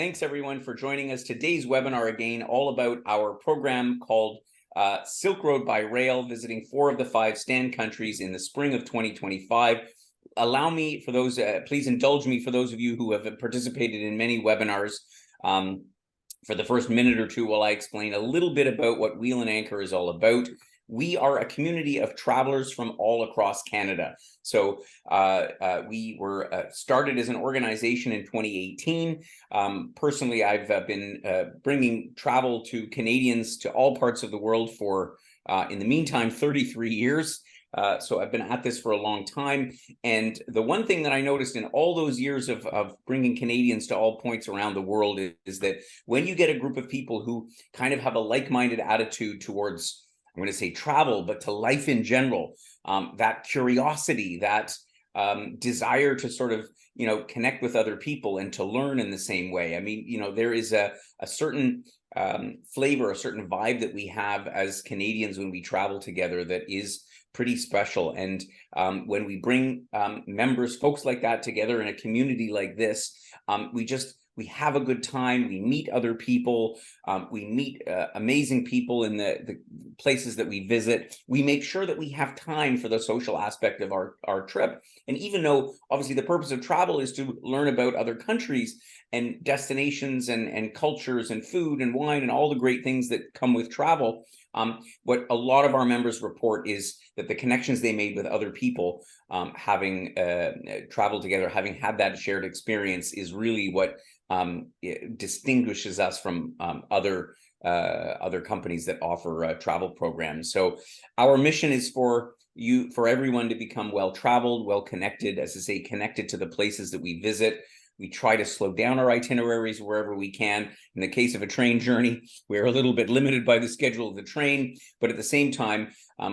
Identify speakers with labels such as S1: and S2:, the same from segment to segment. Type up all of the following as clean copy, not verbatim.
S1: Thanks everyone for joining us. Today's webinar, again, all about our program called Silk Road by Rail, visiting 4 of the 5 stand countries in the spring of 2025. Allow me, for those, please indulge me for those of you who have participated in many webinars, for the first minute or two while I explain a little bit about what Wheel and Anchor is all about. We are a community of travelers from all across Canada. So we were started as an organization in 2018. Personally, I've been bringing travel to Canadians to all parts of the world for, in the meantime, 33 years. So I've been at this for a long time. And the one thing that I noticed in all those years of bringing Canadians to all points around the world is that when you get a group of people who kind of have a like-minded attitude towards, I'm going to say travel, but to life in general, that curiosity, that desire to sort of, connect with other people and to learn in the same way. I mean, there is a certain flavor, a certain vibe that we have as Canadians when we travel together that is pretty special. And when we bring members, folks like that together in a community like this, we have a good time. We meet other people. We meet amazing people in the places that we visit. We make sure that we have time for the social aspect of our trip. And even though obviously the purpose of travel is to learn about other countries and destinations and cultures and food and wine and all the great things that come with travel, what a lot of our members report is that the connections they made with other people, having traveled together, having had that shared experience, is really what distinguishes us from other companies that offer travel programs. So our mission is for everyone to become well-traveled, well-connected, as I say, connected to the places that we visit. We try to slow down our itineraries wherever we can. In the case of a train journey, we're a little bit limited by the schedule of the train, but at the same time,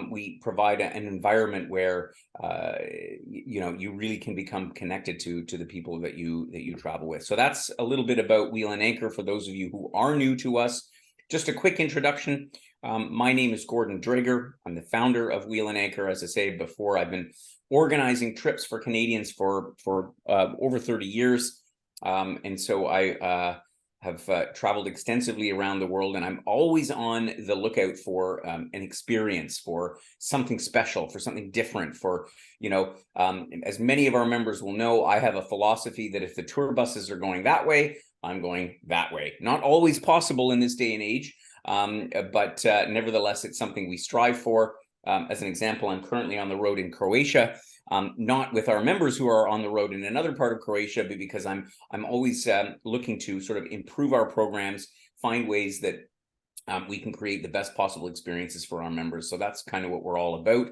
S1: we provide an environment where you really can become connected to the people that you travel with. So that's a little bit about Wheel and Anchor for those of you who are new to us. Just a quick introduction. My name is Gordon Drager. I'm the founder of Wheel and Anchor. As I said before, I've been organizing trips for Canadians for over 30 years. And so I have traveled extensively around the world, and I'm always on the lookout for an experience, for something special, for something different, for, as many of our members will know, I have a philosophy that if the tour buses are going that way, I'm going that way. Not always possible in this day and age, but nevertheless, it's something we strive for. As an example, I'm currently on the road in Croatia, not with our members who are on the road in another part of Croatia, but because I'm always looking to sort of improve our programs, find ways that we can create the best possible experiences for our members. So that's kind of what we're all about.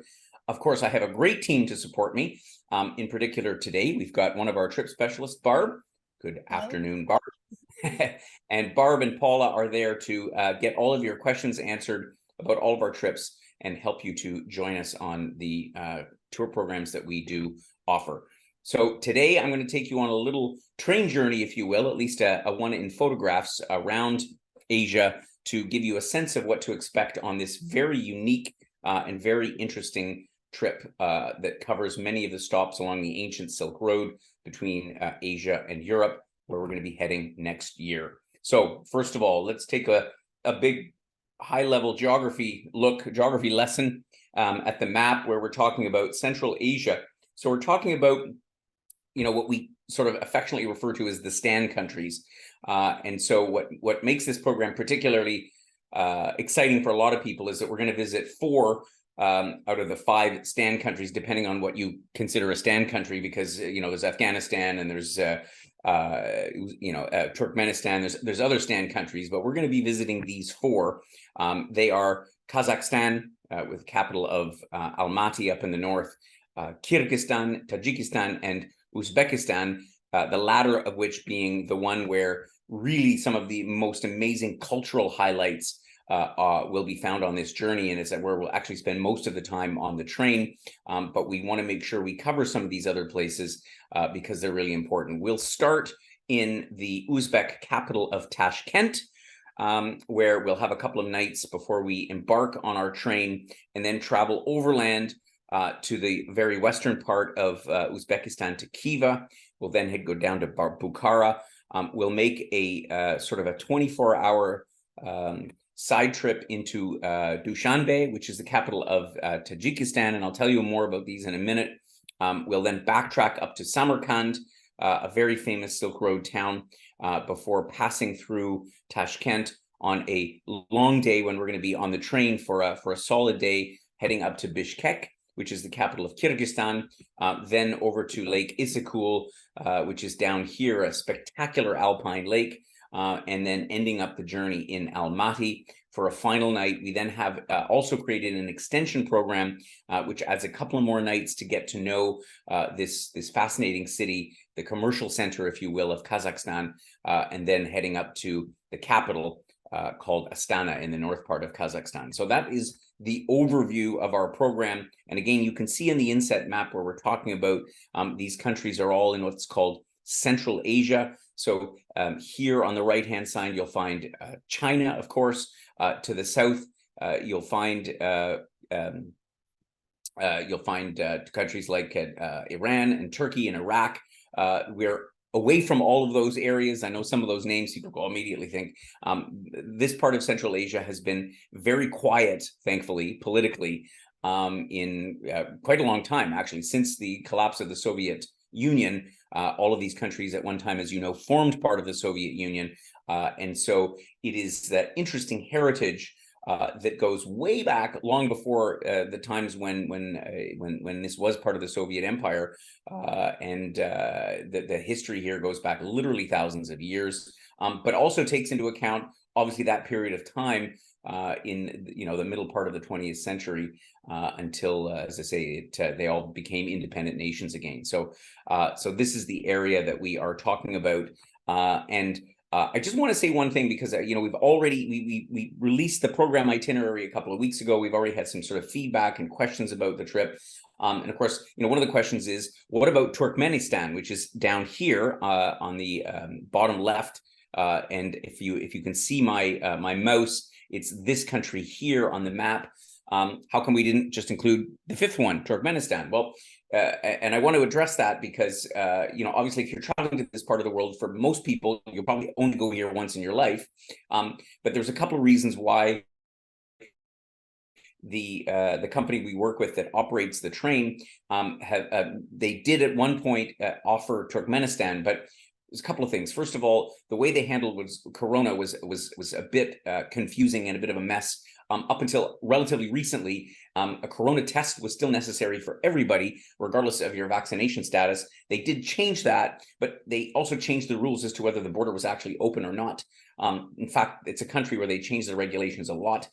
S1: Of course, I have a great team to support me. In particular, today, we've got one of our trip specialists, Barb. Good afternoon, Barb. And Barb and Paula are there to get all of your questions answered about all of our trips and help you to join us on the tour programs that we do offer. So today I'm going to take you on a little train journey, if you will, at least a one in photographs around Asia, to give you a sense of what to expect on this very unique and very interesting trip that covers many of the stops along the ancient Silk Road between Asia and Europe, where we're going to be heading next year. So first of all, let's take a big high-level geography lesson at the map, where we're talking about Central Asia. So we're talking about, what we sort of affectionately refer to as the stand countries. And so what makes this program particularly exciting for a lot of people is that we're going to visit 4 out of the 5 stand countries, depending on what you consider a stand country, because there's Afghanistan and there's Turkmenistan, there's other stand countries, but we're going to be visiting these 4. They are Kazakhstan, with the capital of Almaty up in the north, Kyrgyzstan, Tajikistan, and Uzbekistan, the latter of which being the one where really some of the most amazing cultural highlights will be found on this journey, and it's where we'll actually spend most of the time on the train. But we want to make sure we cover some of these other places because they're really important. We'll start in the Uzbek capital of Tashkent, where we'll have a couple of nights before we embark on our train, and then travel overland to the very western part of Uzbekistan to Khiva. We'll then go down to Bukhara, We'll make a sort of a 24-hour side trip into Dushanbe, which is the capital of Tajikistan, and I'll tell you more about these in a minute. We'll then backtrack up to Samarkand, a very famous Silk Road town, before passing through Tashkent on a long day when we're going to be on the train for a solid day, heading up to Bishkek, which is the capital of Kyrgyzstan, then over to Lake Issyk, which is down here, a spectacular alpine lake, and then ending up the journey in Almaty for a final night. We then have also created an extension program, which adds a couple of more nights to get to know this fascinating city, the commercial center, if you will, of Kazakhstan, and then heading up to the capital called Astana in the north part of Kazakhstan. So that is the overview of our program. And again, you can see in the inset map where we're talking about these countries are all in what's called Central Asia. So here on the right-hand side, you'll find China, of course. To the south, you'll find countries like Iran and Turkey and Iraq. We're away from all of those areas. I know some of those names people will immediately think. This part of Central Asia has been very quiet, thankfully, politically, in quite a long time, actually, since the collapse of the Soviet Union. All of these countries at one time, as you know, formed part of the Soviet Union. And so it is that interesting heritage that goes way back, long before the times when this was part of the Soviet Empire, and the history here goes back literally thousands of years, but also takes into account obviously that period of time in the middle part of the 20th century until, as I say, they all became independent nations again. So this is the area that we are talking about, and I just want to say one thing, because we've already we released the program itinerary a couple of weeks ago. We've already had some sort of feedback and questions about the trip, and of course, one of the questions is, what about Turkmenistan, which is down here on the bottom left, and if you can see my my mouse, it's this country here on the map. How come we didn't just include the fifth one, Turkmenistan? Well, and I want to address that because, obviously, if you're traveling to this part of the world, for most people, you'll probably only go here once in your life. But there's a couple of reasons why the company we work with that operates the train they did at one point offer Turkmenistan, but there's a couple of things. First of all, the way they handled Corona was a bit confusing and a bit of a mess. Up until relatively recently, a Corona test was still necessary for everybody, regardless of your vaccination status. They did change that, but they also changed the rules as to whether the border was actually open or not. In fact, it's a country where they changed the regulations a lot.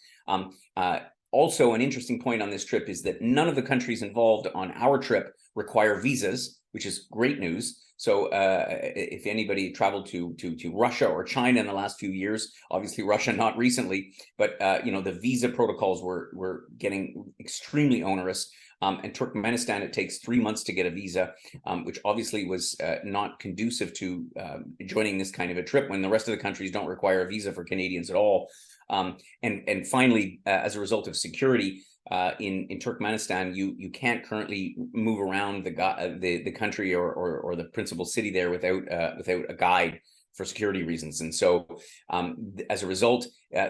S1: Also, an interesting point on this trip is that none of the countries involved on our trip require visas, which is great news. So if anybody traveled to Russia or China in the last few years, obviously Russia not recently, but the visa protocols were getting extremely onerous. And Turkmenistan, it takes 3 months to get a visa, which obviously was not conducive to joining this kind of a trip when the rest of the countries don't require a visa for Canadians at all. And finally, as a result of security, in Turkmenistan, you can't currently move around the country or the principal city there without a guide for security reasons. And so as a result,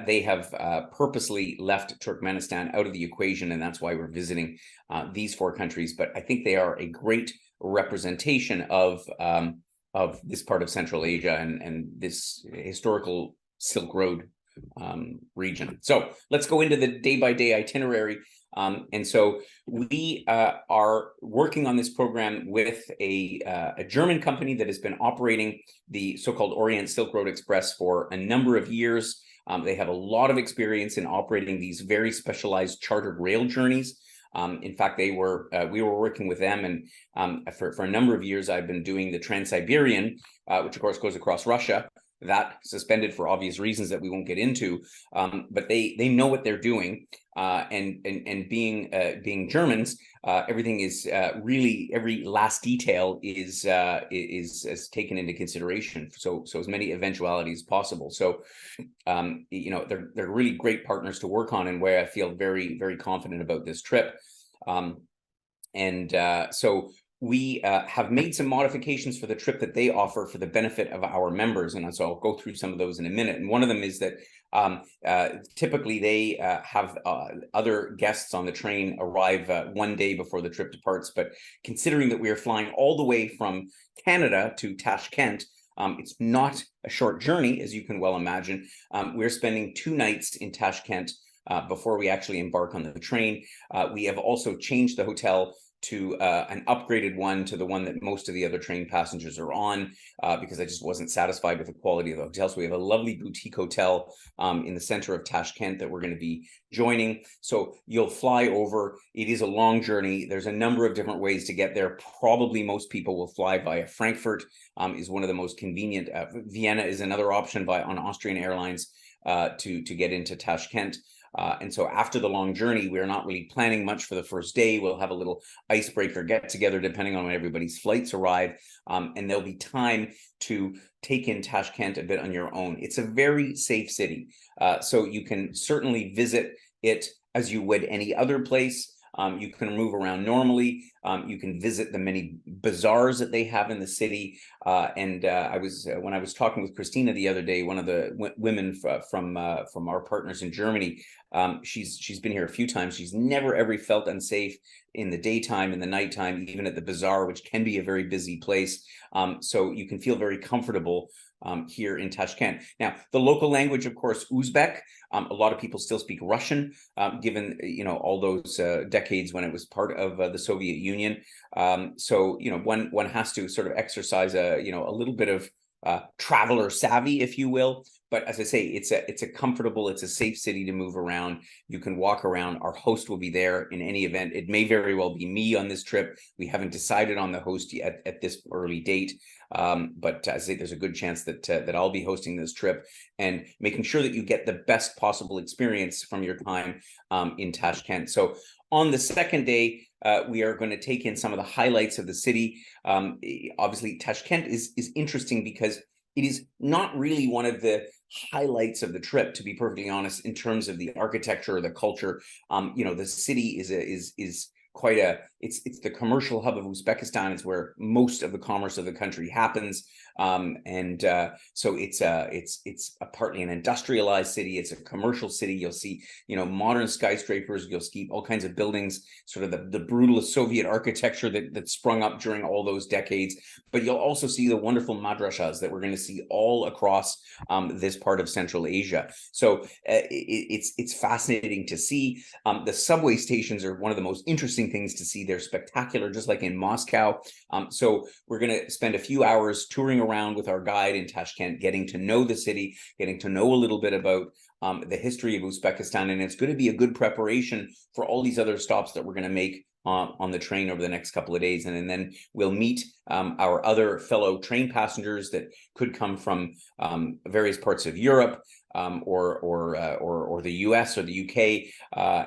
S1: they have purposely left Turkmenistan out of the equation, and that's why we're visiting these four countries. But I think they are a great representation of this part of Central Asia and this historical Silk Road region. So let's go into the day-by-day itinerary. And so we are working on this program with a German company that has been operating the so-called Orient Silk Road Express for a number of years. They have a lot of experience in operating these very specialized chartered rail journeys. In fact, we were working with them, and for a number of years, I've been doing the Trans-Siberian, which of course goes across Russia. That suspended for obvious reasons that we won't get into, but they know what they're doing, and being Germans, everything is really, every last detail is taken into consideration. So as many eventualities as possible. So they're really great partners to work on, and where I feel very, very confident about this trip. So we have made some modifications for the trip that they offer for the benefit of our members. And so I'll go through some of those in a minute. And one of them is that typically they have other guests on the train arrive one day before the trip departs. But considering that we are flying all the way from Canada to Tashkent, it's not a short journey, as you can well imagine. We're spending 2 nights in Tashkent before we actually embark on the train. We have also changed the hotel to an upgraded one, to the one that most of the other train passengers are on, because I just wasn't satisfied with the quality of the hotel. So we have a lovely boutique hotel in the center of Tashkent that we're going to be joining. So you'll fly over. It is a long journey. There's a number of different ways to get there. Probably most people will fly via Frankfurt, is one of the most convenient. Vienna is another option on Austrian Airlines to get into Tashkent. And so after the long journey, we're not really planning much for the first day. We'll have a little icebreaker get together depending on when everybody's flights arrive. And there'll be time to take in Tashkent a bit on your own. It's a very safe city. So you can certainly visit it as you would any other place. You can move around normally. You can visit the many bazaars that they have in the city. When I was talking with Christina the other day, one of the women from our partners in Germany, she's been here a few times. She's never ever felt unsafe in the daytime, in the nighttime, even at the bazaar, which can be a very busy place. So you can feel very comfortable here in Tashkent. Now, the local language, of course, Uzbek. A lot of people still speak Russian, given all those decades when it was part of the Soviet Union. So one has to sort of exercise a little bit of traveler savvy, if you will. But as I say, it's a comfortable, it's a safe city to move around. You can walk around. Our host will be there in any event. It may very well be me on this trip. We haven't decided on the host yet at this early date. But as I say, there's a good chance that I'll be hosting this trip and making sure that you get the best possible experience from your time in Tashkent. So on the second day, we are going to take in some of the highlights of the city. Obviously, Tashkent is interesting because it is not really one of the highlights of the trip, to be perfectly honest, in terms of the architecture or the culture. The city is quite it's the commercial hub of Uzbekistan. It's where most of the commerce of the country happens. So it's a partly an industrialized city. It's a commercial city. You'll see, modern skyscrapers. You'll see all kinds of buildings, sort of the brutalist Soviet architecture that sprung up during all those decades. But you'll also see the wonderful madrasas that we're going to see all across this part of Central Asia. So it's fascinating to see. The subway stations are one of the most interesting things to see. They're spectacular, just like in Moscow. So we're going to spend a few hours touring around with our guide in Tashkent, getting to know the city, getting to know a little bit about the history of Uzbekistan. And it's going to be a good preparation for all these other stops that we're going to make on the train over the next couple of days. And then we'll meet our other fellow train passengers that could come from various parts of Europe, or the US or the UK,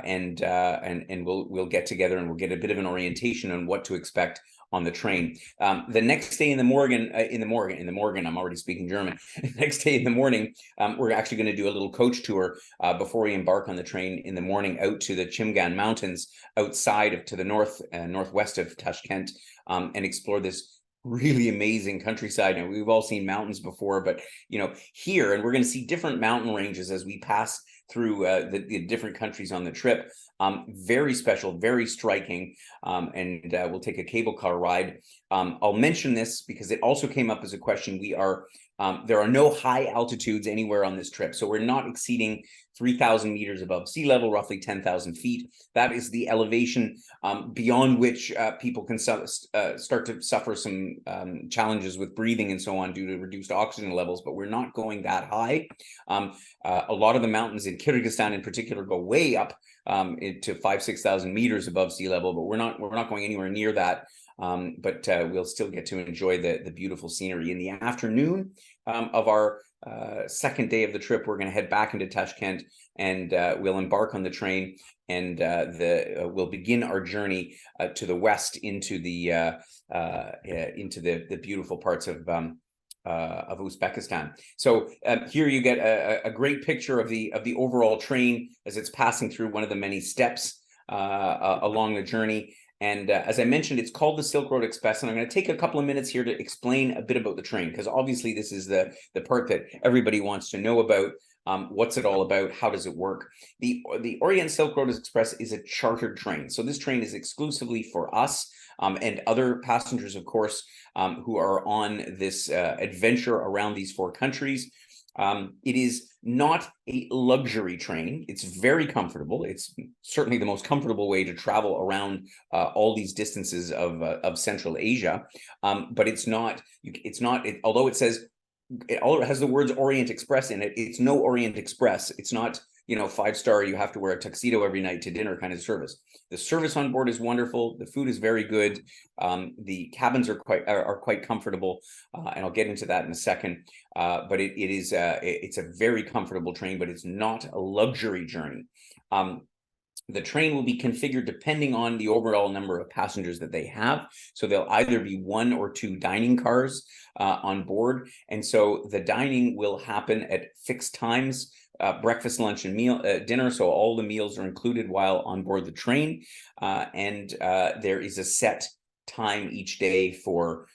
S1: and we'll get together and we'll get a bit of an orientation on what to expect on the train. The next day in the morning, I'm already speaking German. Next day in the morning, we're actually going to do a little coach tour before we embark on the train in the morning out to the Chimgan Mountains outside to the northwest of Tashkent, and explore this really amazing countryside. And we've all seen mountains before, but here, and we're going to see different mountain ranges as we pass through the different countries on the trip. Very special, very striking, and we'll take a cable car ride. I'll mention this because it also came up as a question. There are no high altitudes anywhere on this trip, so we're not exceeding 3,000 meters above sea level, roughly 10,000 feet. That is the elevation beyond which people can start to suffer some challenges with breathing and so on due to reduced oxygen levels, but we're not going that high. A lot of the mountains in Kyrgyzstan in particular go way up to 5,000-6,000 meters above sea level, but we're not going anywhere near that. But we'll still get to enjoy the beautiful scenery. In the afternoon of our second day of the trip, we're going to head back into Tashkent, and we'll embark on the train, and we'll begin our journey to the west into the beautiful parts of Uzbekistan. So here you get a great picture of the overall train as it's passing through one of the many steps along the journey. And as I mentioned, it's called the Silk Road Express. And I'm going to take a couple of minutes here to explain a bit about the train, because obviously this is the part that everybody wants to know about. What's it all about? How does it work? The Orient Silk Road Express is a chartered train. So this train is exclusively for us and other passengers, of course, who are on this adventure around these 4 countries. It is not a luxury train. It's very comfortable. It's certainly the most comfortable way to travel around all these distances of Central Asia. But it's not. Although it says it has the words Orient Express in it, it's no Orient Express. It's not, 5-star, you have to wear a tuxedo every night to dinner kind of service. The service on board is wonderful. The food is very good. The cabins are quite comfortable, and I'll get into that in a second. But it's a very comfortable train, but it's not a luxury journey. The train will be configured depending on the overall number of passengers that they have. So there'll either be 1 or 2 dining cars on board. And so the dining will happen at fixed times, breakfast, lunch, and dinner. So all the meals are included while on board the train. And there is a set time each day for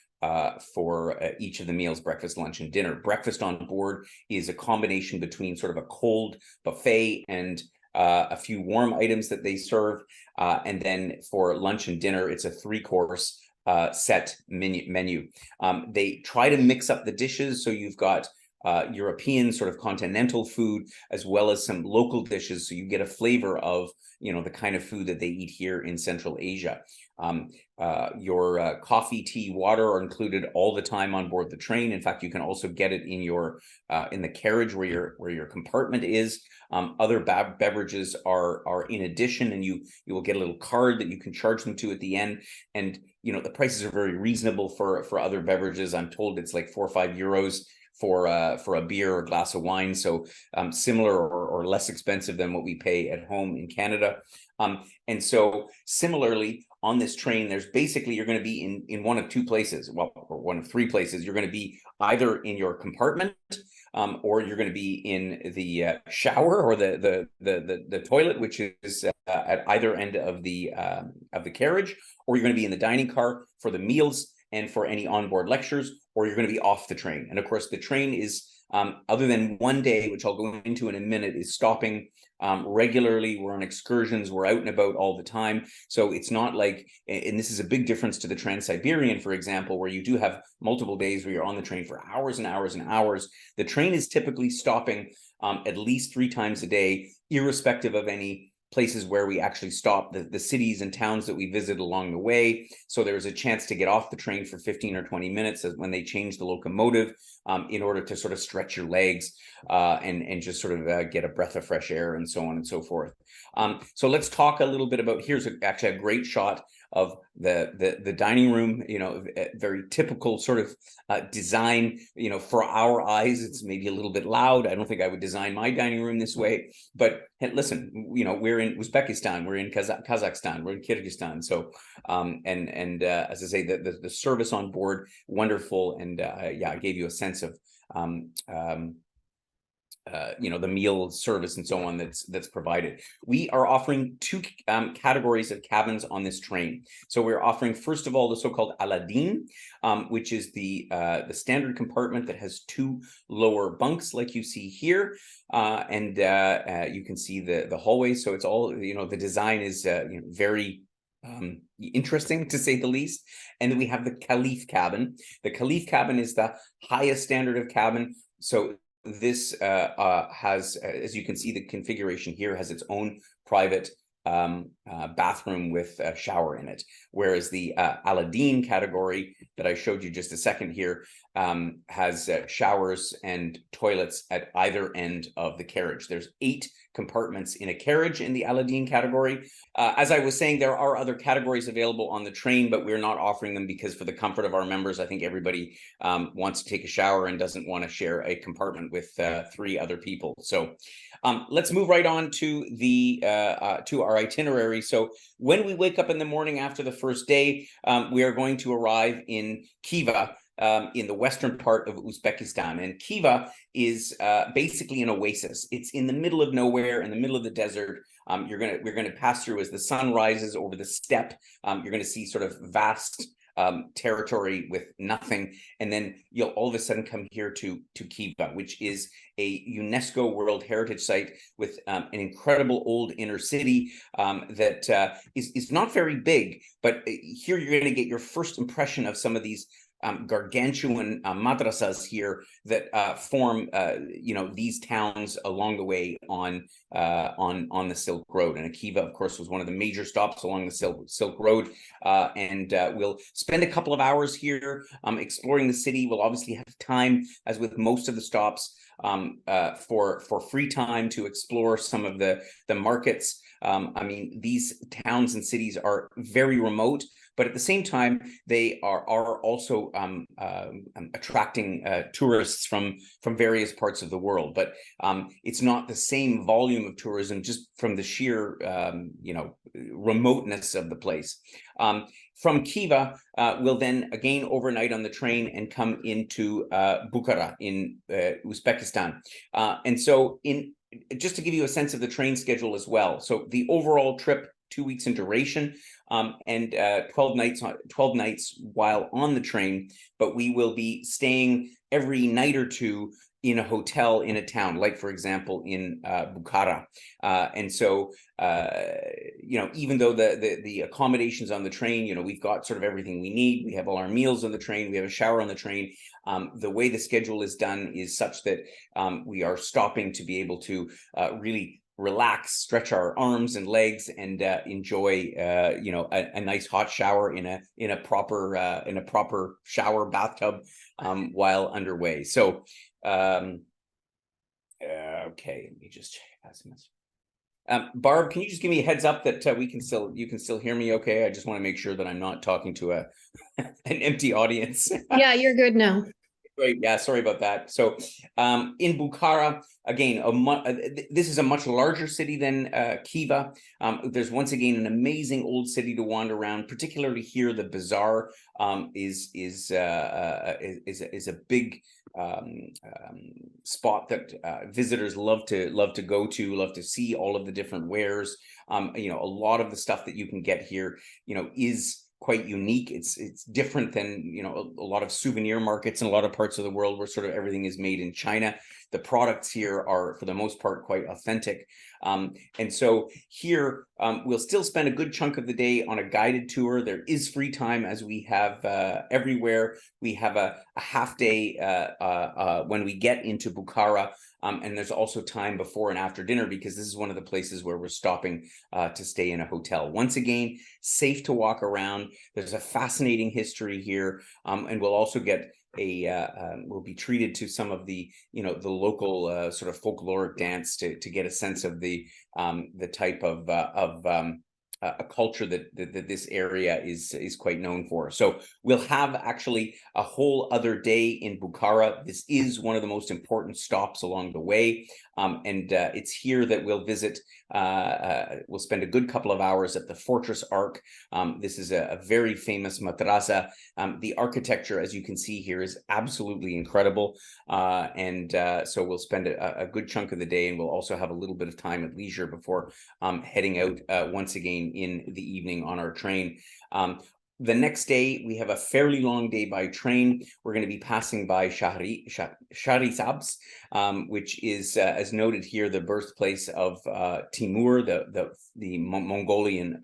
S1: each of the meals, breakfast, lunch, and dinner. Breakfast on board is a combination between sort of a cold buffet and a few warm items that they serve. And then for lunch and dinner, it's a 3-course set menu. They try to mix up the dishes. So you've got European sort of continental food, as well as some local dishes. So you get a flavor of, the kind of food that they eat here in Central Asia. Your coffee, tea, water are included all the time on board the train. In fact, you can also get it in your in the carriage where your compartment is. Other beverages are in addition, and you will get a little card that you can charge them to at the end. And the prices are very reasonable for other beverages. I'm told it's like 4 or 5 euros for a beer or a glass of wine, so similar or less expensive than what we pay at home in Canada. And so similarly, on this train, there's basically, you're going to be in one of 2 places, or one of 3 places. You're going to be either in your compartment, or you're going to be in the shower or the toilet, which is at either end of the carriage, or you're going to be in the dining car for the meals and for any onboard lectures, or you're going to be off the train. And of course, the train is, other than one day, which I'll go into in a minute, is stopping regularly. We're on excursions. We're out and about all the time. So it's not like, and this is a big difference to the Trans-Siberian, for example, where you do have multiple days where you're on the train for hours and hours and hours. The train is typically stopping at least 3 times a day, irrespective of any places where we actually stop, the cities and towns that we visit along the way. So there's a chance to get off the train for 15 or 20 minutes when they change the locomotive, in order to sort of stretch your legs and just sort of get a breath of fresh air and so on and so forth. So let's talk a little bit about, here's actually a great shot of the dining room, very typical sort of design, for our eyes. It's maybe a little bit loud. I don't think I would design my dining room this way, but listen, we're in Uzbekistan, we're in Kazakhstan, we're in Kyrgyzstan. So, as I say, the service on board, wonderful. And yeah, I gave you a sense of, the meal service and so on that's provided. We are offering 2 categories of cabins on this train. So we're offering, first of all, the so-called Aladdin, which is the standard compartment that has 2 lower bunks, like you see here, and you can see the hallway. So it's all, the design is very interesting, to say the least. And then we have the Caliph cabin. The Caliph cabin is the highest standard of cabin. So this has, as you can see, the configuration here has its own private bathroom with a shower in it, whereas the Aladdin category that I showed you just a second here has showers and toilets at either end of the carriage. There's 8 compartments in a carriage in the Aladdin category. As I was saying, there are other categories available on the train, but we're not offering them because, for the comfort of our members, I think everybody wants to take a shower and doesn't want to share a compartment with 3 other people. So let's move right on to to our itinerary. So when we wake up in the morning after the first day, we are going to arrive in Khiva. in the western part of Uzbekistan. And Khiva is basically an oasis. It's in the middle of nowhere, in the middle of the desert. We're gonna pass through as the sun rises over the steppe. You're gonna see sort of vast territory with nothing, and then you'll all of a sudden come here to Khiva, which is a UNESCO World Heritage Site with an incredible old inner city that is not very big, but here you're going to get your first impression of some of these gargantuan madrasas here that form, these towns along the way on the Silk Road. And Khiva, of course, was one of the major stops along the Silk Road. And we'll spend a couple of hours here exploring the city. We'll obviously have time, as with most of the stops, for free time to explore some of the markets. I mean, these towns and cities are very remote, but at the same time, they are also attracting tourists from various parts of the world. But it's not the same volume of tourism just from the sheer remoteness of the place. From Khiva, we'll then again overnight on the train and come into Bukhara in Uzbekistan. And so just to give you a sense of the train schedule as well. So the overall trip, 2 weeks in duration, and 12 nights while on the train, but we will be staying every night or two in a hotel in a town, like for example in Bukhara. And so even though the accommodations on the train, we've got sort of everything we need. We have all our meals on the train. We have a shower on the train. The way the schedule is done is such that we are stopping to be able to really relax, stretch our arms and legs, and enjoy a nice hot shower in a proper shower bathtub while underway. So okay, let me just check. Barb, can you just give me a heads up that you can still hear me okay? I just want to make sure that I'm not talking to an empty audience.
S2: Yeah, you're good now.
S1: Great. Yeah, sorry about that. So in Bukhara, again, this is a much larger city than Khiva. There's once again an amazing old city to wander around. Particularly here, the bazaar is a big spot that visitors love to go to, love to see all of the different wares. A lot of the stuff that you can get here, is quite unique. It's different than a lot of souvenir markets in a lot of parts of the world where sort of everything is made in China. The products here are for the most part quite authentic. And so here we'll still spend a good chunk of the day on a guided tour. There is free time, as we have everywhere. We have a half day when we get into Bukhara. And there's also time before and after dinner, because this is one of the places where we're stopping to stay in a hotel. Once again, safe to walk around. There's a fascinating history here, and we'll also get we'll be treated to some of the the local sort of folkloric dance to get a sense of the type of a culture that this area is quite known for. So we'll have actually a whole other day in Bukhara. This is one of the most important stops along the way. And it's here that we'll visit. We'll spend a good couple of hours at the Fortress Arc. This is a very famous madrasa. The architecture, as you can see here, is absolutely incredible. So we'll spend a good chunk of the day, and we'll also have a little bit of time at leisure before heading out once again in the evening on our train. The next day, we have a fairly long day by train. We're going to be passing by Shahrisabz, which is, as noted here, the birthplace of Timur, the Mongolian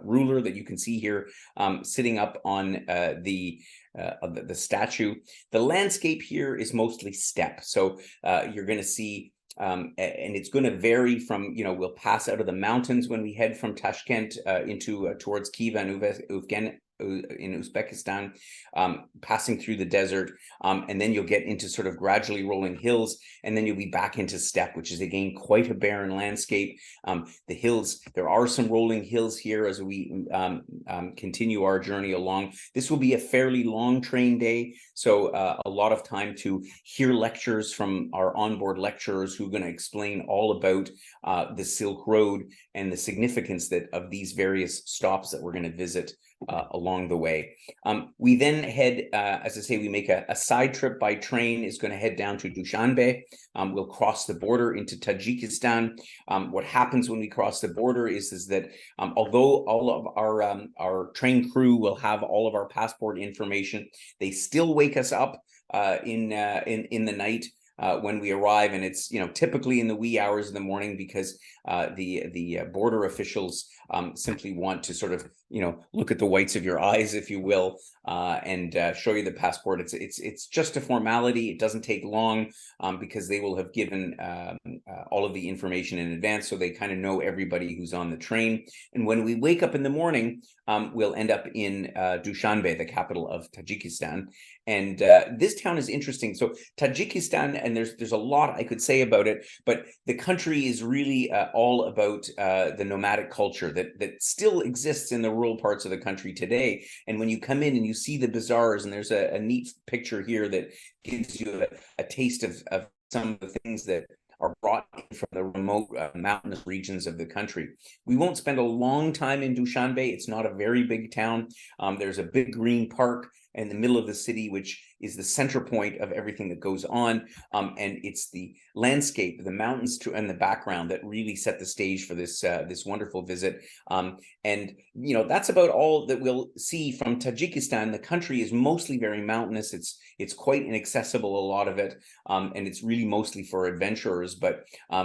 S1: ruler that you can see here sitting up on the statue. The landscape here is mostly steppe. So you're going to see and it's going to vary from, we'll pass out of the mountains when we head from Tashkent into towards Khiva and in Uzbekistan, passing through the desert, and then you'll get into sort of gradually rolling hills, and then you'll be back into steppe, which is again quite a barren landscape. The hills, there are some rolling hills here as we continue our journey along. This will be a fairly long train day, so a lot of time to hear lectures from our onboard lecturers who are going to explain all about the Silk Road and the significance of these various stops that we're going to visit along the way. We then head, as I say, we make a side trip by train, is going to head down to Dushanbe. We'll cross the border into Tajikistan. What happens when we cross the border is that although all of our train crew will have all of our passport information, they still wake us up in the night when we arrive, and it's typically in the wee hours of the morning, because the border officials simply want to sort of look at the whites of your eyes, if you will, and show you the passport. It's just a formality. It doesn't take long because they will have given all of the information in advance, so they kind of know everybody who's on the train. And when we wake up in the morning, we'll end up in Dushanbe, the capital of Tajikistan. And this town is interesting. So Tajikistan, and there's a lot I could say about it, but the country is really all about the nomadic culture that still exists in the rural parts of the country today. And when you come in and you see the bazaars, and there's a neat picture here that gives you a taste of some of the things that are brought in from the remote mountainous regions of the country. We won't spend a long time in Dushanbe. It's not a very big town. There's a big green park in the middle of the city, which is the center point of everything that goes on. And it's the landscape, the mountains and the background that really set the stage for this wonderful visit. And that's about all that we'll see from Tajikistan. The country is mostly very mountainous. It's quite inaccessible, a lot of it, and it's really mostly for adventurers. But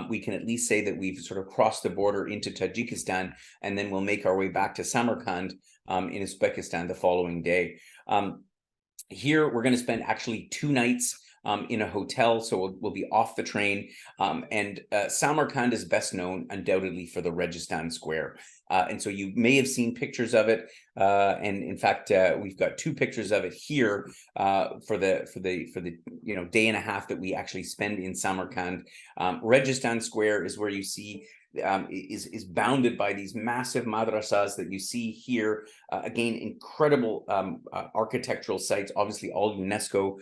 S1: we can at least say that we've sort of crossed the border into Tajikistan, and then we'll make our way back to Samarkand in Uzbekistan the following day. Here we're going to spend actually 2 nights in a hotel, so we'll be off the train. And Samarkand is best known undoubtedly for the Registan Square. And so you may have seen pictures of it. And in fact, we've got 2 pictures of it here for the day and a half that we actually spend in Samarkand. Registan Square is where you see is bounded by these massive madrasas that you see here. Again, incredible architectural sites, obviously all UNESCO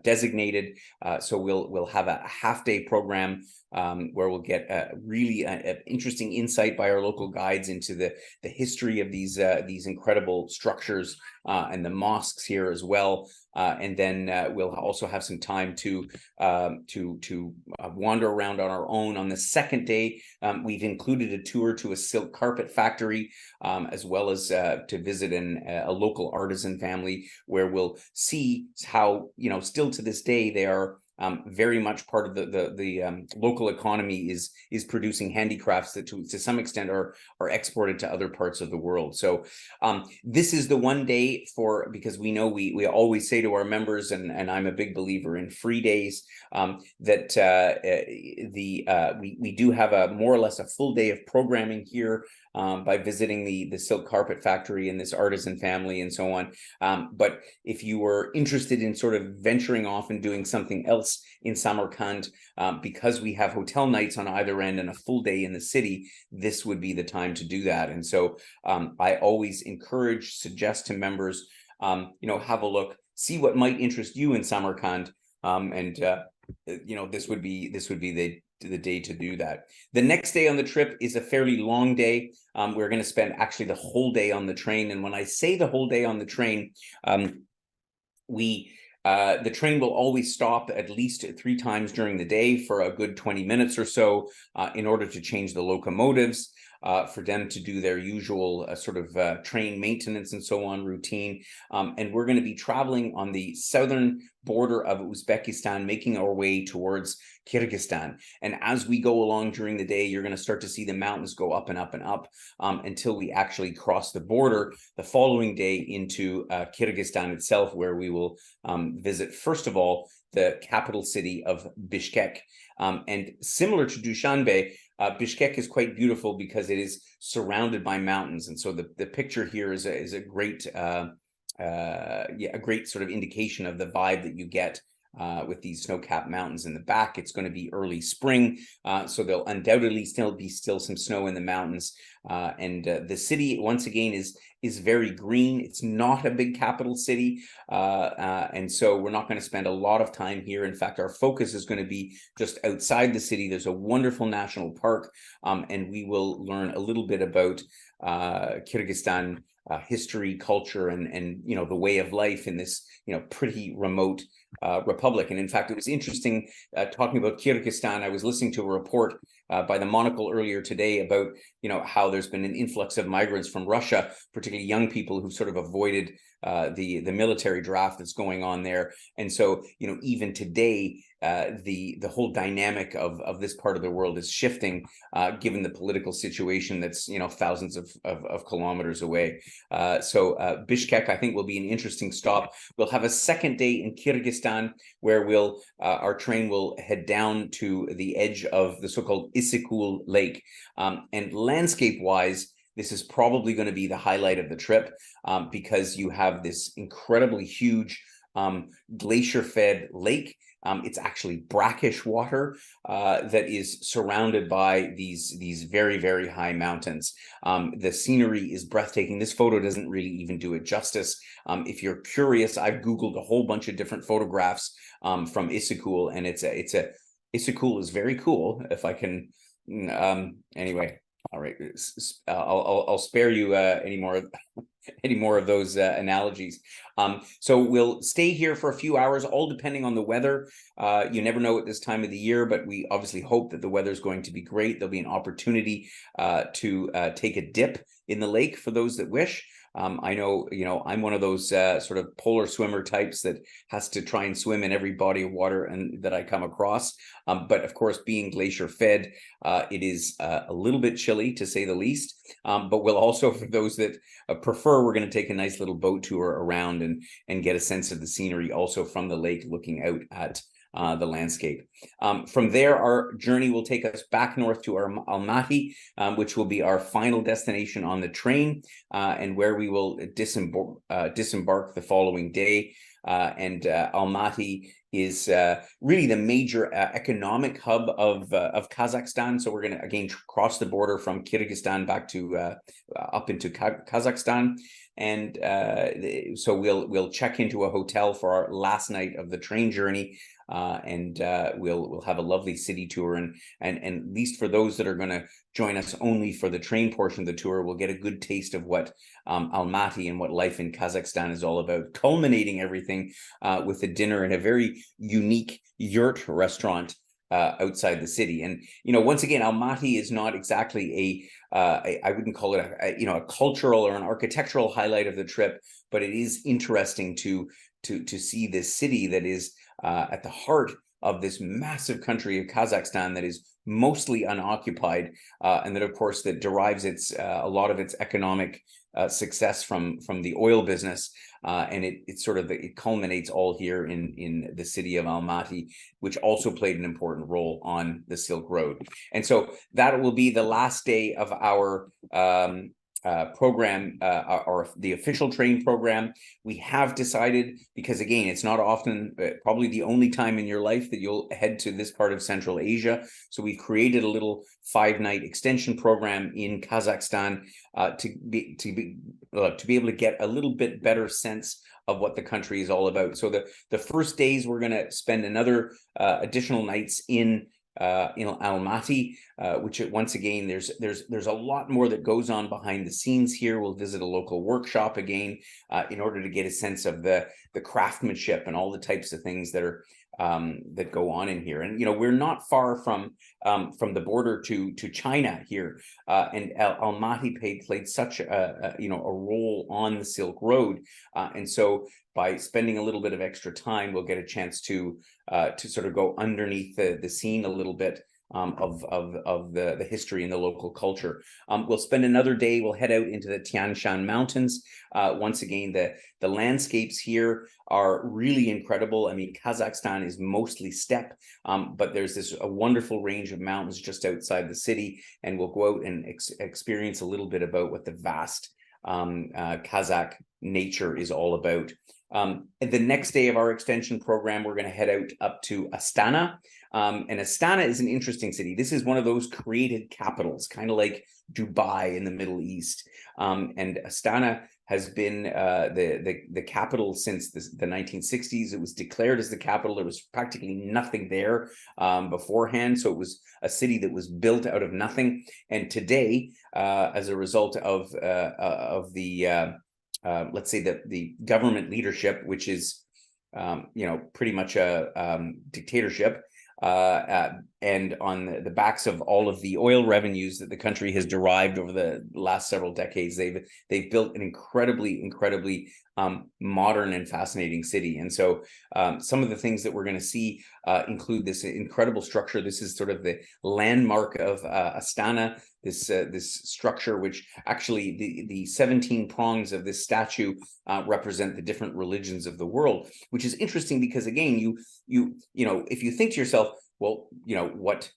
S1: designated. So we'll have a half-day program where we'll get really an interesting insight by our local guides into the history of these incredible structures and the mosques here as well. And then we'll also have some time to wander around on our own. On the second day, we've included a tour to a silk carpet factory, as well as to visit a local artisan family, where we'll see how, still to this day, they are very much part of the local economy is producing handicrafts that to some extent are exported to other parts of the world. So this is the one day because we know we always say to our members, and I'm a big believer in free days, that we do have a more or less a full day of programming here by visiting the silk carpet factory and this artisan family and so on. But if you were interested in sort of venturing off and doing something else in Samarkand, because we have hotel nights on either end and a full day in the city, this would be the time to do that. And so I always suggest to members, have a look, see what might interest you in Samarkand, and this would be the day to do that. The next day on the trip is a fairly long day. We're going to spend actually the whole day on the train. And when I say the whole day on the train, the train will always stop at least 3 times during the day for a good 20 minutes or so in order to change the locomotives, for them to do their usual train maintenance and so on routine. And we're going to be traveling on the southern border of Uzbekistan, making our way towards Kyrgyzstan. And as we go along during the day, you're going to start to see the mountains go up and up and up until we actually cross the border the following day into Kyrgyzstan itself, where we will visit, first of all, the capital city of Bishkek. And similar to Dushanbe, Bishkek is quite beautiful because it is surrounded by mountains. And so the picture here is a great a great sort of indication of the vibe that you get with these snow-capped mountains in the back. It's going to be early spring, so there'll undoubtedly still be some snow in the mountains. And the city, once again, is very green. It's not a big capital city, and so we're not going to spend a lot of time here. In fact, our focus is going to be just outside the city. There's a wonderful national park, and we will learn a little bit about Kyrgyzstan history, culture, and the way of life in this pretty remote republic. And in fact, it was interesting talking about Kyrgyzstan. I was listening to a report by the Monocle earlier today about how there's been an influx of migrants from Russia, particularly young people who've sort of avoided the military draft that's going on there. And so even today, the whole dynamic of this part of the world is shifting, given the political situation that's thousands of kilometers away. So Bishkek, I think, will be an interesting stop. We'll have a second day in Kyrgyzstan, where our train will head down to the edge of the so-called Issyk Lake. And landscape-wise, this is probably going to be the highlight of the trip, because you have this incredibly huge glacier-fed lake. It's actually brackish water that is surrounded by these very, very high mountains. The scenery is breathtaking. This photo doesn't really even do it justice. If you're curious, I've Googled a whole bunch of different photographs from Issyk, and Issyk is very cool. If I can, anyway. All right, I'll spare you any more of those analogies. So we'll stay here for a few hours, all depending on the weather. You never know at this time of the year, but we obviously hope that the weather is going to be great. There'll be an opportunity to take a dip in the lake for those that wish. I know, I'm one of those sort of polar swimmer types that has to try and swim in every body of water that I come across. But of course, being glacier fed, it is a little bit chilly, to say the least. But we'll also, for those that prefer, we're going to take a nice little boat tour around and get a sense of the scenery also from the lake, looking out at the landscape. From there, our journey will take us back north to Almaty, which will be our final destination on the train, and where we will disembark the following day. And Almaty is really the major economic hub of Kazakhstan. So we're going to again cross the border from Kyrgyzstan back to up into Kazakhstan. And so we'll check into a hotel for our last night of the train journey. And we'll have a lovely city tour, and at least for those that are going to join us only for the train portion of the tour, we'll get a good taste of what Almaty and what life in Kazakhstan is all about, culminating everything with a dinner in a very unique yurt restaurant outside the city. And once again, Almaty is not exactly I wouldn't call it a cultural or an architectural highlight of the trip, but it is interesting to see this city that is at the heart of this massive country of Kazakhstan that is mostly unoccupied, and that, of course, that derives a lot of its economic success from the oil business, and it culminates all here in the city of Almaty, which also played an important role on the Silk Road. And so that will be the last day of our program, or the official train program. We have decided, because again, it's not often, probably the only time in your life that you'll head to this part of Central Asia. So we've created a little 5-night extension program in Kazakhstan to be able to get a little bit better sense of what the country is all about. So the first days, we're going to spend another additional nights in Almaty, which once again, there's a lot more that goes on behind the scenes here. We'll visit a local workshop again in order to get a sense of the craftsmanship and all the types of things that are that go on in here. And we're not far from the border to China here, and Almaty played such a role on the Silk Road, and so by spending a little bit of extra time, we'll get a chance to sort of go underneath the scene a little bit of the history and the local culture. We'll spend another day. We'll head out into the Tian Shan Mountains. Once again, the landscapes here are really incredible. I mean, Kazakhstan is mostly steppe, but there's a wonderful range of mountains just outside the city, and we'll go out and experience a little bit about what the vast Kazakh nature is all about. The next day of our extension program, we're going to head out up to Astana. And Astana is an interesting city. This is one of those created capitals, kind of like Dubai in the Middle East. And Astana has been the capital since the 1960s. It was declared as the capital. There was practically nothing there beforehand, so it was a city that was built out of nothing. And today, as a result of the let's say the government leadership, which is pretty much a dictatorship, and on the backs of all of the oil revenues that the country has derived over the last several decades, they've built an incredibly modern and fascinating city. And so some of the things that we're going to see include this incredible structure. This is sort of the landmark of Astana, this structure, which actually the 17 prongs of this statue represent the different religions of the world, which is interesting because, again, if you think to yourself, well, what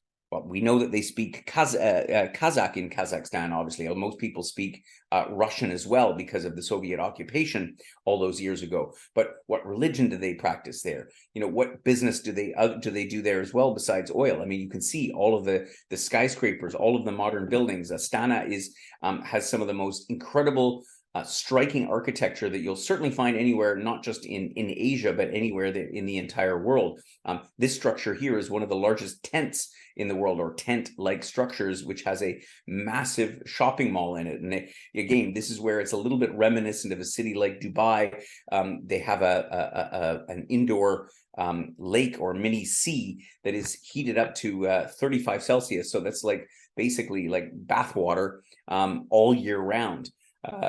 S1: we know that they speak Kazakh in Kazakhstan, obviously. Most people speak Russian as well because of the Soviet occupation all those years ago. But what religion do they practice there? What business do they do there as well besides oil? I mean, you can see all of the skyscrapers, all of the modern buildings. Astana has some of the most incredible striking architecture that you'll certainly find anywhere, not just in Asia, but anywhere in the entire world. This structure here is one of the largest tents in the world, or tent-like structures, which has a massive shopping mall in it. And again, this is where it's a little bit reminiscent of a city like Dubai. They have an indoor lake or mini sea that is heated up to 35 Celsius. So that's basically like bath water all year round.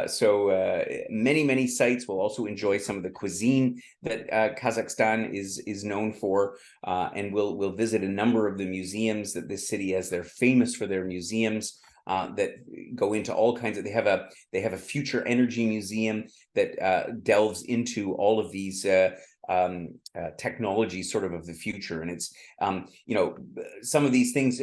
S1: So many sites will also enjoy some of the cuisine that Kazakhstan is known for, and we'll visit a number of the museums that this city has. They're famous for their museums that go into all kinds of. They have a future energy museum that delves into all of these technologies sort of the future. And it's some of these things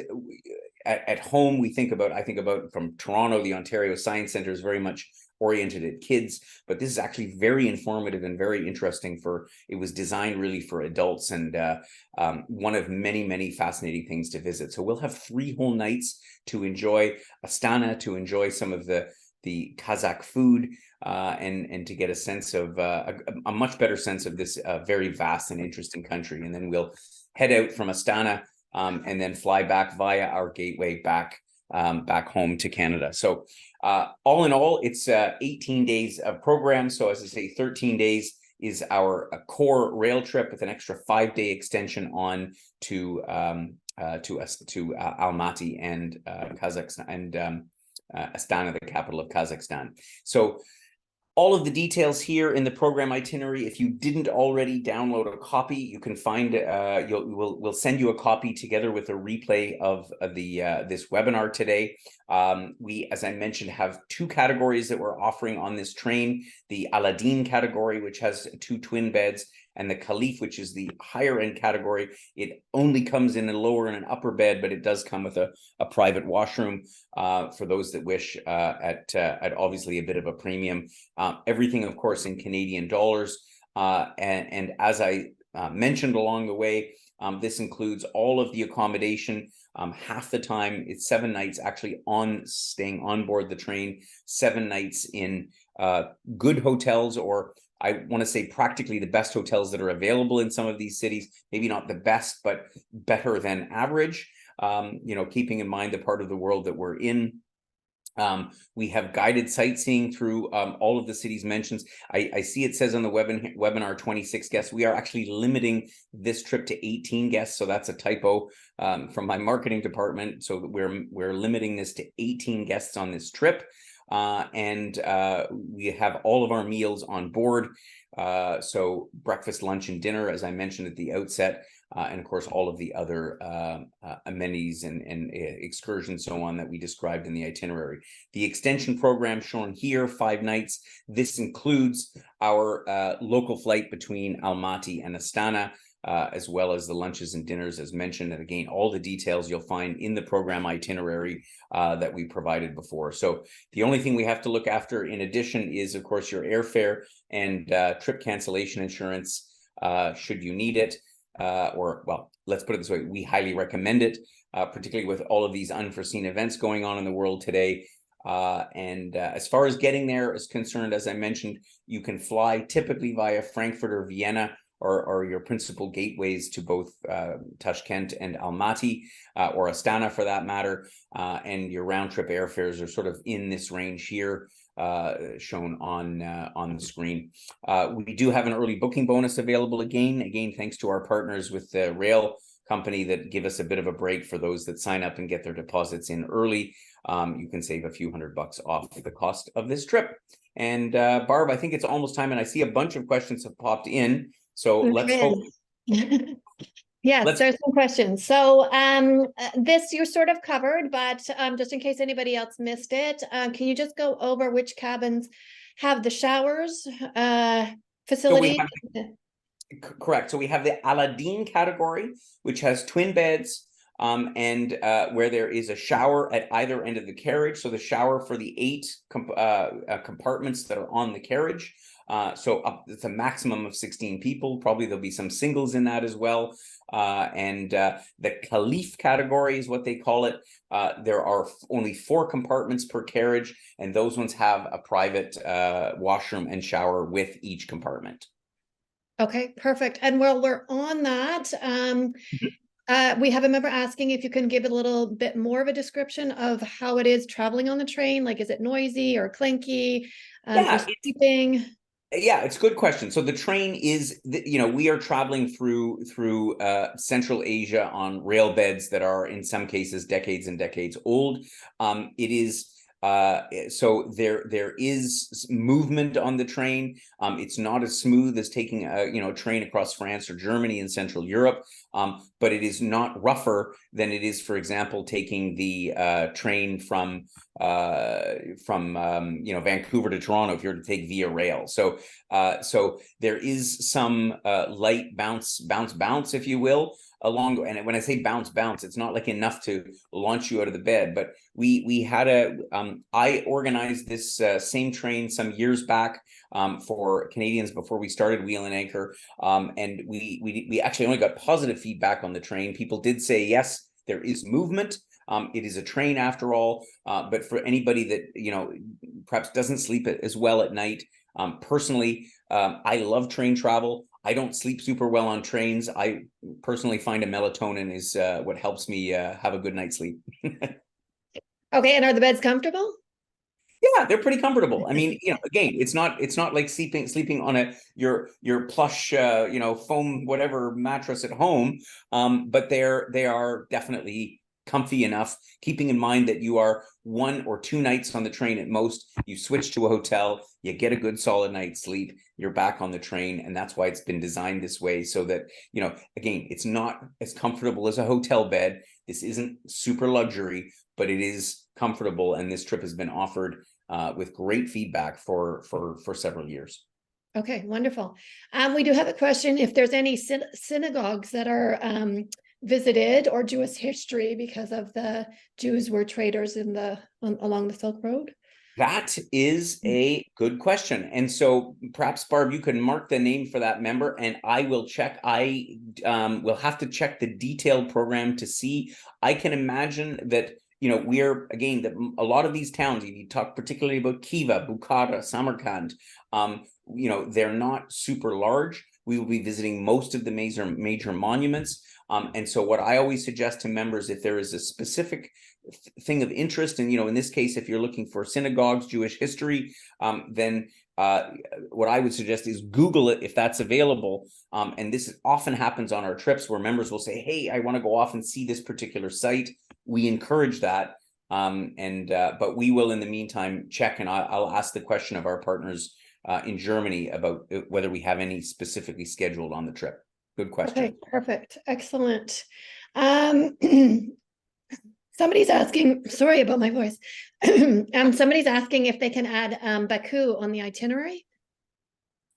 S1: at home I think about from Toronto. The Ontario Science Centre is very much oriented at kids, but this is actually very informative and very interesting. It was designed really for adults, and one of many fascinating things to visit. So we'll have 3 whole nights to enjoy Astana, to enjoy some of the Kazakh food, and to get a sense of a much better sense of this very vast and interesting country. And then we'll head out from Astana and then fly back via our gateway back home to Canada. So all in all, it's 18 days of program. So as I say, 13 days is our core rail trip, with an extra 5-day extension on to Almaty and Kazakhstan, and Astana, the capital of Kazakhstan. So all of the details here in the program itinerary. If you didn't already download a copy, you can find we'll send you a copy together with a replay of this webinar today. We, as I mentioned, have 2 categories that we're offering on this train: the Aladdin category, which has 2 twin beds, and the Caliph, which is the higher end category. It only comes in a lower and an upper bed, but it does come with a private washroom for those that wish, at obviously a bit of a premium. Everything, of course, in Canadian dollars. And as I mentioned along the way, this includes all of the accommodation. Half the time, it's 7 nights actually staying on board the train, 7 nights in good hotels, or I want to say practically the best hotels that are available in some of these cities. Maybe not the best, but better than average, keeping in mind the part of the world that we're in. We have guided sightseeing through all of the cities mentioned. I see it says on the webinar 26 guests. We are actually limiting this trip to 18 guests, so that's a typo from my marketing department. So we're limiting this to 18 guests on this trip. And we have all of our meals on board. So breakfast, lunch, and dinner, as I mentioned at the outset, and of course, all of the other amenities and excursions, so on, that we described in the itinerary. The extension program shown here, 5 nights. This includes our local flight between Almaty and Astana, as well as the lunches and dinners as mentioned. And again, all the details you'll find in the program itinerary that we provided before. So the only thing we have to look after in addition is, of course, your airfare and trip cancellation insurance, should you need it. Well, let's put it this way, we highly recommend it, particularly with all of these unforeseen events going on in the world today. As far as getting there is concerned, as I mentioned, you can fly typically via Frankfurt or Vienna, or your principal gateways to both Tashkent and Almaty, or Astana for that matter. And your round trip airfares are sort of in this range here, shown on the screen. We do have an early booking bonus available again, thanks to our partners with the rail company that give us a bit of a break for those that sign up and get their deposits in early. You can save a few $100 off the cost of this trip. And Barb, I think it's almost time, and I see a bunch of questions have popped in. So let's hope.
S2: Yes, there's some questions. So this you sort of covered, but just in case anybody else missed it, can you just go over which cabins have the showers, facility?
S1: Correct. So we have the Aladdin category, which has twin beds, and where there is a shower at either end of the carriage. So the shower for the 8 compartments that are on the carriage. So it's a maximum of 16 people. Probably there'll be some singles in that as well. And the Caliph category is what they call it. There are only 4 compartments per carriage, and those ones have a private washroom and shower with each compartment.
S2: Okay, perfect. And while we're on that, we have a member asking if you can give a little bit more of a description of how it is traveling on the train. Like, is it noisy or clinky for sleeping?
S1: Yeah, it's a good question. So the train is, we are traveling through Central Asia on rail beds that are in some cases decades and decades old. It is so there is movement on the train. It's not as smooth as taking a train across France or Germany in Central Europe, but it is not rougher than it is, for example, taking the train from Vancouver to Toronto if you're to take via rail. So there is some light bounce, if you will, along. And when I say bounce, it's not like enough to launch you out of the bed. But we had I organized this same train some years back for Canadians before we started Wheel and Anchor, and we actually only got positive feedback on the train. People did say yes, there is movement. It is a train after all, but for anybody that perhaps doesn't sleep as well at night, personally, I love train travel. I don't sleep super well on trains. I personally find a melatonin is what helps me have a good night's sleep.
S2: Okay, and are the beds comfortable?
S1: Yeah, they're pretty comfortable. I mean, again, it's not like sleeping on your plush, foam whatever mattress at home, but they are definitely comfy enough, keeping in mind that you are 1 or 2 nights on the train at most. You switch to a hotel, you get a good solid night's sleep, you're back on the train. And that's why it's been designed this way, so that, again, it's not as comfortable as a hotel bed. This isn't super luxury, but it is comfortable. And this trip has been offered with great feedback for several years.
S2: Okay, wonderful. We do have a question if there's any synagogues that are visited, or Jewish history, because of the Jews were traders along the Silk Road.
S1: That is a good question. And so perhaps, Barb, you can mark the name for that member, and I will check. I will have to check the detailed program to see. I can imagine that, we're, again, that a lot of these towns, you talk particularly about Khiva, Bukhara, Samarkand, they're not super large. We will be visiting most of the major monuments. And so what I always suggest to members, if there is a specific thing of interest, and, in this case, if you're looking for synagogues, Jewish history, then what I would suggest is Google it if that's available. And this often happens on our trips, where members will say, hey, I want to go off and see this particular site. We encourage that. But we will, in the meantime, check, and I'll ask the question of our partners in Germany about whether we have any specifically scheduled on the trip. Good question.
S2: Okay, perfect. Excellent. Somebody's asking, sorry about my voice. Somebody's asking if they can add Baku on the itinerary.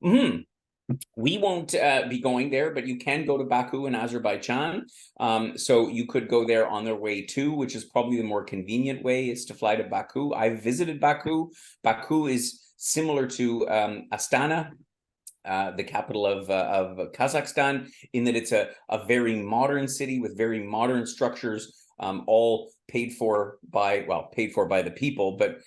S1: We won't be going there, but you can go to Baku in Azerbaijan. So you could go there on their way too, which is probably the more convenient way, is to fly to Baku. I've visited Baku. Baku is similar to Astana, the capital of Kazakhstan, in that it's a very modern city with very modern structures. all paid for by the people, but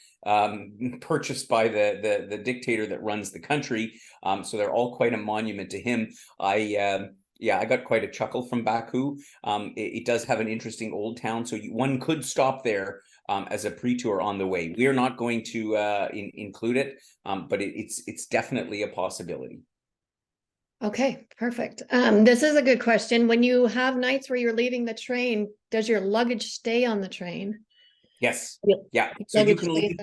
S1: purchased by the dictator that runs the country. So they're all quite a monument to him. I got quite a chuckle from Baku. It does have an interesting old town, so one could stop there as a pre-tour on the way. We are not going to include it, but it's definitely a possibility.
S2: Okay, perfect. This is a good question. When you have nights where you're leaving the train, does your luggage stay on the train?
S1: Yes.
S2: Yep.
S1: Yeah. So you can leave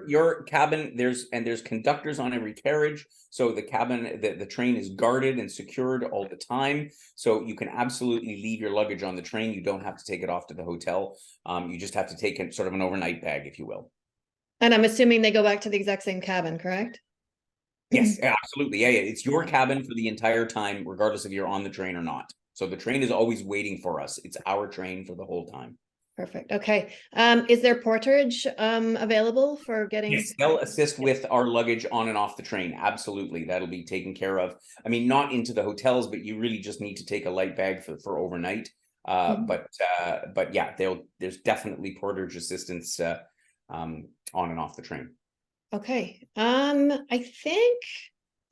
S1: your cabin. There's conductors on every carriage. So the cabin, the train is guarded and secured all the time. So you can absolutely leave your luggage on the train. You don't have to take it off to the hotel. You just have to take it sort of an overnight bag, if you will.
S2: And I'm assuming they go back to the exact same cabin, correct?
S1: Yes, absolutely. Yeah. It's your cabin for the entire time, regardless if you're on the train or not. So the train is always waiting for us. It's our train for the whole time.
S2: Perfect. Okay. Is there porterage available for getting?
S1: Yes, they'll assist with our luggage on and off the train. Absolutely. That'll be taken care of. I mean, not into the hotels, but you really just need to take a light bag for overnight. But yeah, there's definitely porterage assistance on and off the train.
S2: Okay. I think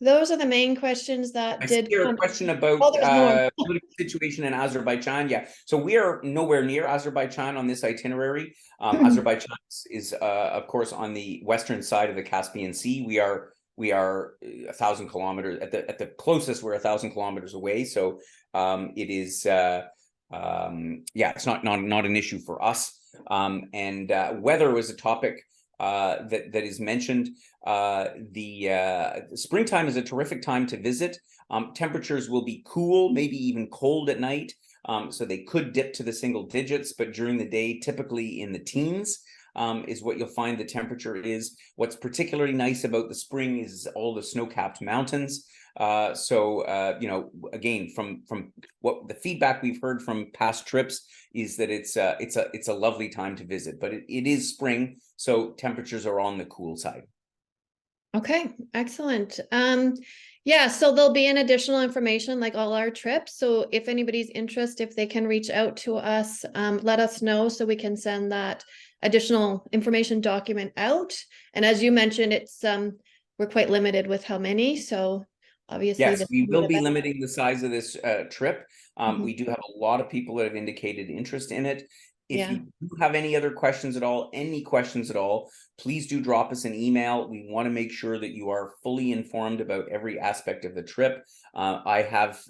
S2: those are the main questions that
S1: I
S2: did
S1: see a
S2: come.
S1: question about
S2: Oh, there's more.
S1: political situation in Azerbaijan. Yeah, so we are nowhere near Azerbaijan on this itinerary. Azerbaijan is, of course, on the western side of the Caspian Sea. We are 1,000 kilometers at the closest. We're 1,000 kilometers away. So it is, yeah, it's not an issue for us. And weather was a topic that is mentioned. The springtime is a terrific time to visit. Temperatures will be cool, maybe even cold at night. So they could dip to the single digits, but during the day, typically in the teens, is what you'll find the temperature is. What's particularly nice about the spring is all the snow-capped mountains. You know, again, from what the feedback we've heard from past trips is that it's a lovely time to visit, but it is spring, so temperatures are on the cool side.
S2: Okay, excellent. Yeah, so there'll be an additional information like all our trips. So if anybody's interested, if they can reach out to us, let us know so we can send that additional information document out. And as you mentioned, it's we're quite limited with how many. So obviously,
S1: yes, we will be limiting the size of this trip. We do have a lot of people that have indicated interest in it. If you do have any other questions at all, please do drop us an email. We want to make sure that you are fully informed about every aspect of the trip. I have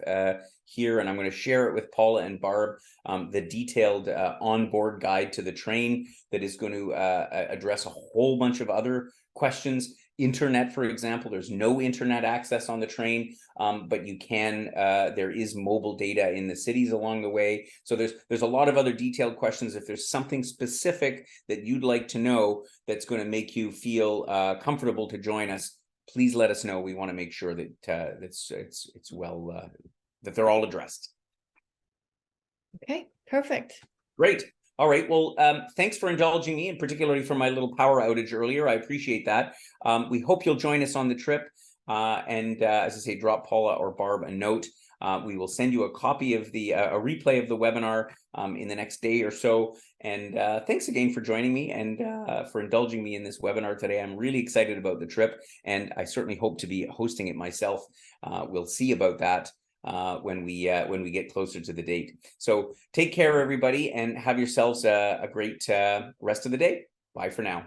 S1: here, and I'm going to share it with Paula and Barb, the detailed onboard guide to the train that is going to address a whole bunch of other questions. Internet, for example, there's no internet access on the train, but you can, there is mobile data in the cities along the way. So there's a lot of other detailed questions. If there's something specific that you'd like to know that's going to make you feel comfortable to join us, please let us know. We want to make sure that it's well, that they're all addressed.
S2: Okay, perfect.
S1: Great. All right. Well, thanks for indulging me, and particularly for my little power outage earlier. I appreciate that. We hope you'll join us on the trip. And as I say, drop Paula or Barb a note. We will send you a copy of a replay of the webinar in the next day or so. And thanks again for joining me and for indulging me in this webinar today. I'm really excited about the trip, and I certainly hope to be hosting it myself. We'll see about that when we get closer to the date. So take care, everybody, and have yourselves a great rest of the day. Bye for now.